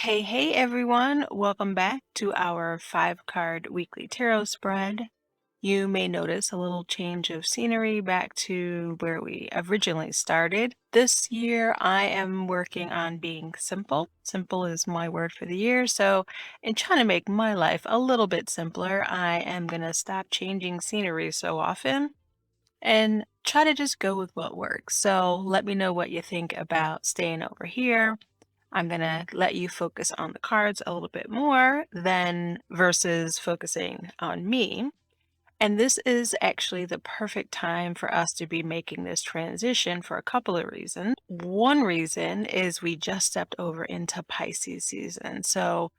Hey everyone, welcome back to our 5 card weekly tarot spread. You may notice a little change of scenery back to where we originally started. This year, I am working on being simple. Simple is my word for the year. So, in trying to make my life a little bit simpler, I am going to stop changing scenery so often and try to just go with what works. So, let me know what you think about staying over here. I'm going to let you focus on the cards a little bit more than versus focusing on me. And this is actually the perfect time for us to be making this transition for a couple of reasons. One reason is we just stepped over into Pisces season. So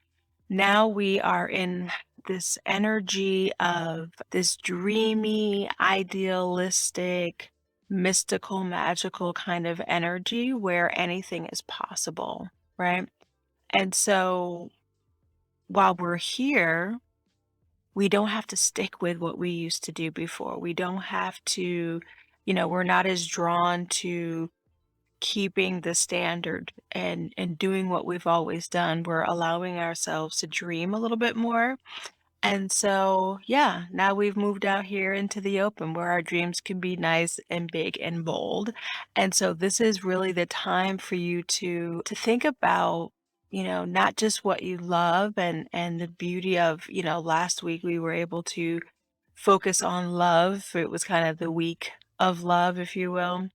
now we are in this energy of this dreamy, idealistic, mystical, magical kind of energy where anything is possible, right? And so while we're here, we don't have to stick with what we used to do before. We don't have to, we're not as drawn to keeping the standard and doing what we've always done. We're allowing ourselves to dream a little bit more. And so, yeah, now we've moved out here into the open where our dreams can be nice and big and bold. And so this is really the time for you to think about, not just what you love and the beauty of, last week we were able to focus on love. It was kind of the week of love, if you will,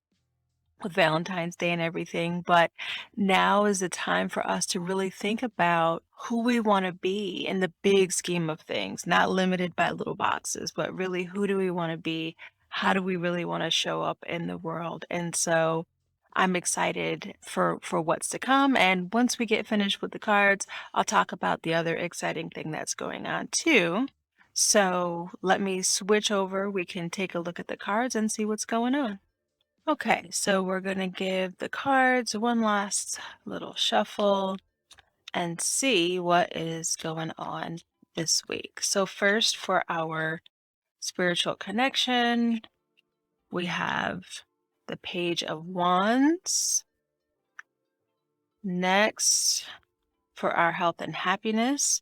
with Valentine's Day and everything, but now is the time for us to really think about who we want to be in the big scheme of things, not limited by little boxes, but really who do we want to be? How do we really want to show up in the world? And so I'm excited for what's to come. And once we get finished with the cards, I'll talk about the other exciting thing that's going on too. So let me switch over. We can take a look at the cards and see what's going on. Okay, so we're going to give the cards one last little shuffle and see what is going on this week. So, first, for our spiritual connection, we have the Page of Wands. Next, for our health and happiness,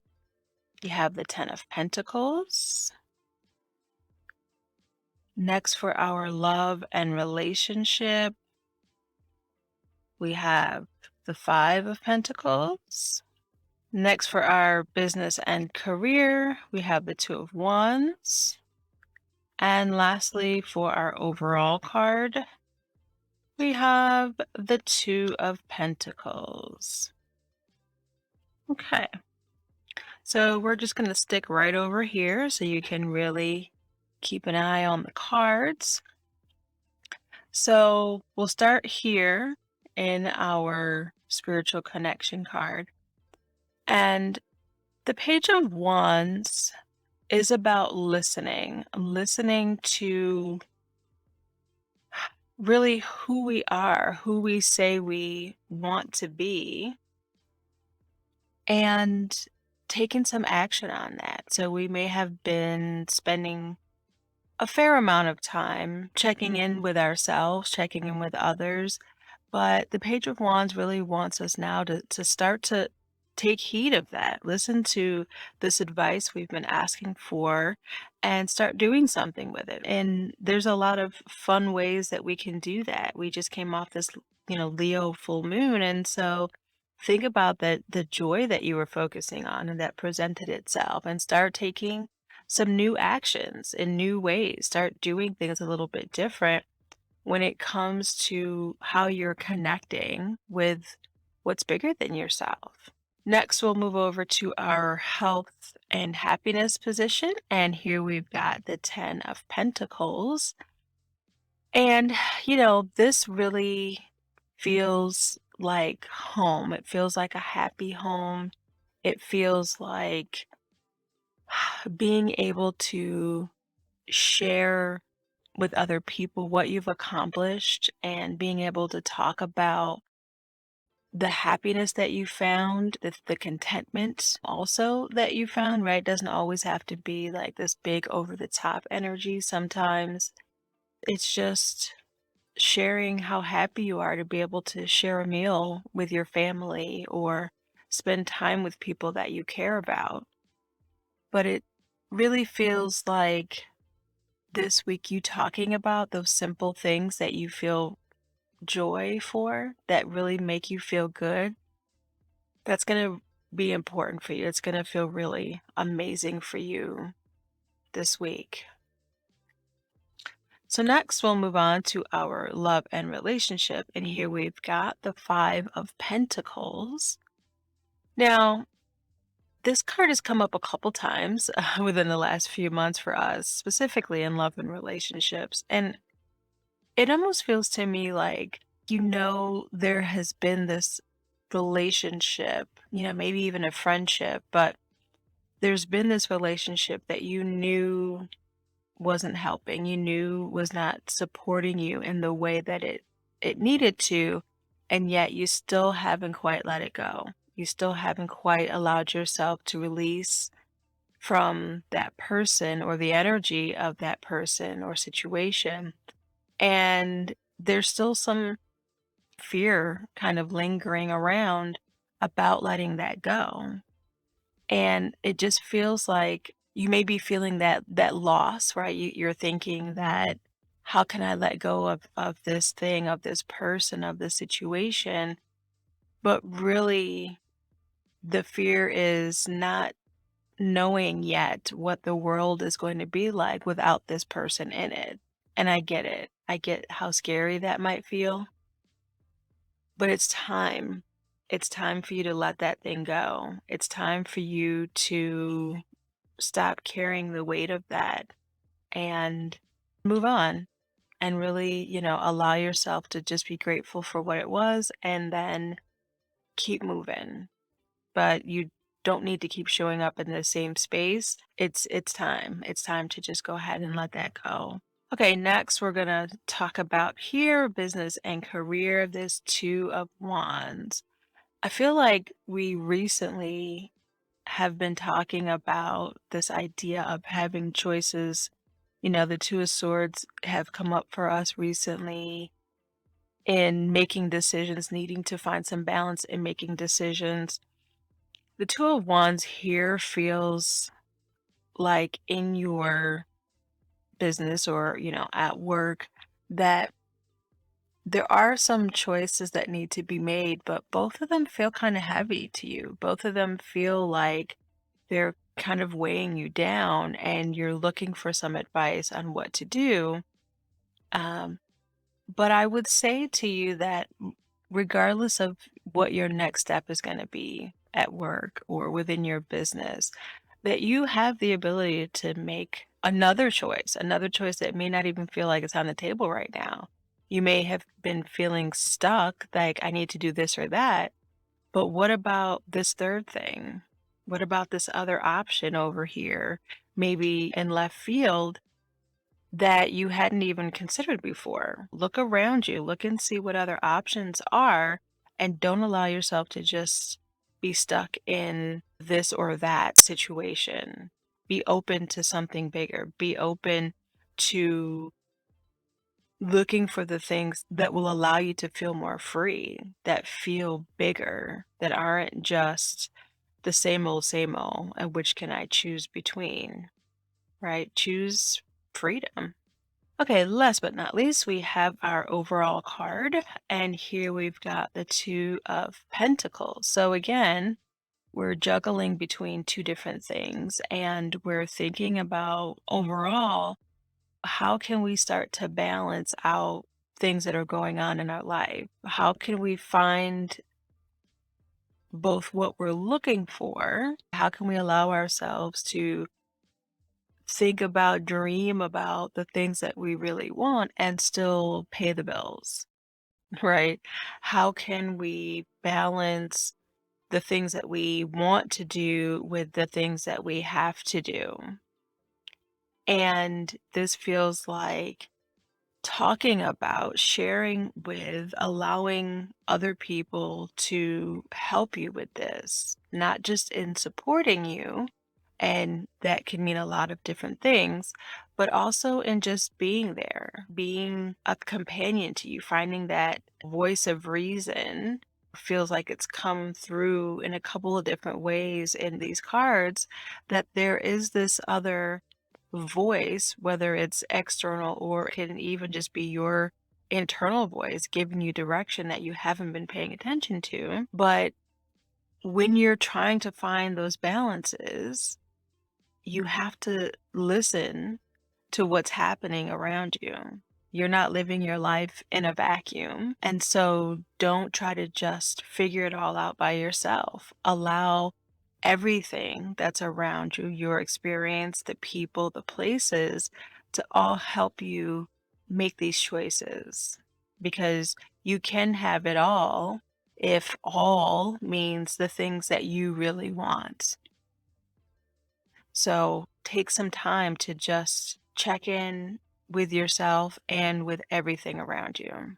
you have the Ten of Pentacles. Next, for our love and relationship, we have the Five of Pentacles. Next, for our business and career, we have the Two of Wands. And lastly, for our overall card, we have the Two of Pentacles. Okay, so we're just going to stick right over here so you can really keep an eye on the cards. So we'll start here in our spiritual connection card. And the Page of Wands is about listening to really who we are, who we say we want to be, and taking some action on that. So we may have been spending a fair amount of time checking in with ourselves, checking in with others, but the Page of Wands really wants us now to start to take heed of that. Listen to this advice we've been asking for and start doing something with it. And there's a lot of fun ways that we can do that. We just came off this, Leo full moon. And so think about the joy that you were focusing on and that presented itself and start taking some new actions in new ways. Start doing things a little bit different when it comes to how you're connecting with what's bigger than yourself. Next, we'll move over to our health and happiness position. And here we've got the Ten of Pentacles. And, this really feels like home. It feels like a happy home. It feels like being able to share with other people what you've accomplished and being able to talk about the happiness that you found, the contentment also that you found, right? Doesn't always have to be like this big over the top energy. Sometimes it's just sharing how happy you are to be able to share a meal with your family or spend time with people that you care about. But it really feels like this week you talking about those simple things that you feel joy for, that really make you feel good, that's gonna be important for you. It's gonna feel really amazing for you this week. So next we'll move on to our love and relationship. And here we've got the Five of Pentacles. Now, this card has come up a couple times within the last few months for us, specifically in love and relationships. And it almost feels to me like, there has been this relationship, maybe even a friendship, but there's been this relationship that you knew wasn't helping, you knew was not supporting you in the way that it needed to, and yet you still haven't quite let it go. You still haven't quite allowed yourself to release from that person or the energy of that person or situation. And there's still some fear kind of lingering around about letting that go. And it just feels like you may be feeling that loss, right? You're thinking that, how can I let go of this thing, of this person, of this situation? But really, the fear is not knowing yet what the world is going to be like without this person in it. And I get it. I get how scary that might feel, but it's time. It's time for you to let that thing go. It's time for you to stop carrying the weight of that and move on and really, allow yourself to just be grateful for what it was and then keep moving. But you don't need to keep showing up in the same space. It's time. It's time to just go ahead and let that go. Okay, next we're going to talk about here business and career, this 2 of Wands. I feel like we recently have been talking about this idea of having choices. The Two of Swords have come up for us recently in making decisions, needing to find some balance in making decisions. The Two of Wands here feels like in your business or, at work, that there are some choices that need to be made, but both of them feel kind of heavy to you. Both of them feel like they're kind of weighing you down and you're looking for some advice on what to do. Um, but I would say to you that regardless of what your next step is going to be at work or within your business, that you have the ability to make another choice that may not even feel like it's on the table right now. You may have been feeling stuck, like, I need to do this or that, but what about this third thing? What about this other option over here, maybe in left field, that you hadn't even considered before? Look around you, look and see what other options are, and don't allow yourself to just be stuck in this or that situation. Be open to something bigger. Be open to looking for the things that will allow you to feel more free, that feel bigger, that aren't just the same old, and which can I choose between, right? Choose freedom. Okay, last but not least, we have our overall card, and here we've got the Two of Pentacles. So again, we're juggling between two different things, and we're thinking about overall, how can we start to balance out things that are going on in our life? How can we find both what we're looking for? How can we allow ourselves to think about, dream about the things that we really want and still pay the bills, right? How can we balance the things that we want to do with the things that we have to do? And this feels like talking about, sharing with, allowing other people to help you with this, not just in supporting you, and that can mean a lot of different things, but also in just being there, being a companion to you, finding that voice of reason feels like it's come through in a couple of different ways in these cards, that there is this other voice, whether it's external or it can even just be your internal voice giving you direction that you haven't been paying attention to. But when you're trying to find those balances, you have to listen to what's happening around you. You're not living your life in a vacuum. And so don't try to just figure it all out by yourself. Allow everything that's around you, your experience, the people, the places, to all help you make these choices. Because you can have it all if all means the things that you really want. So take some time to just check in with yourself and with everything around you.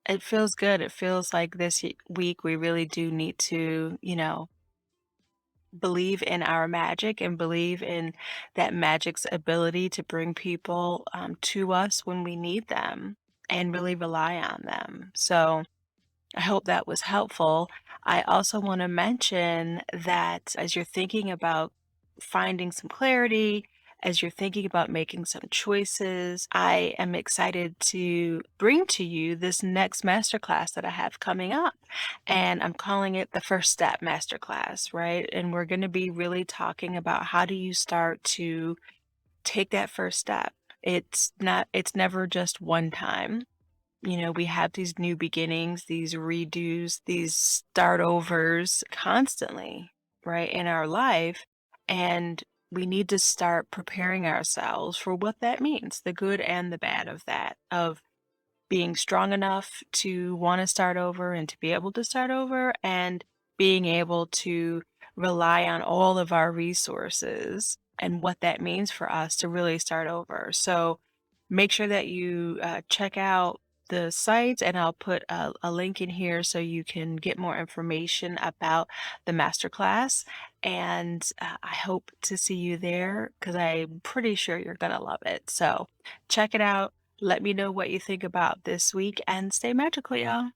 It feels good. It feels like this week we really do need to, believe in our magic and believe in that magic's ability to bring people to us when we need them and really rely on them. So, I hope that was helpful. I also want to mention that as you're thinking about finding some clarity, as you're thinking about making some choices, I am excited to bring to you this next masterclass that I have coming up. And I'm calling it the First Step Masterclass, right? And we're going to be really talking about how do you start to take that first step. It's never just one time. We have these new beginnings, these redos, these start overs constantly, right, in our life. And we need to start preparing ourselves for what that means, the good and the bad of that, of being strong enough to want to start over and to be able to start over, and being able to rely on all of our resources and what that means for us to really start over. So make sure that you check out the sites, and I'll put a link in here so you can get more information about the masterclass. And I hope to see you there because I'm pretty sure you're going to love it. So check it out. Let me know what you think about this week and stay magical, y'all.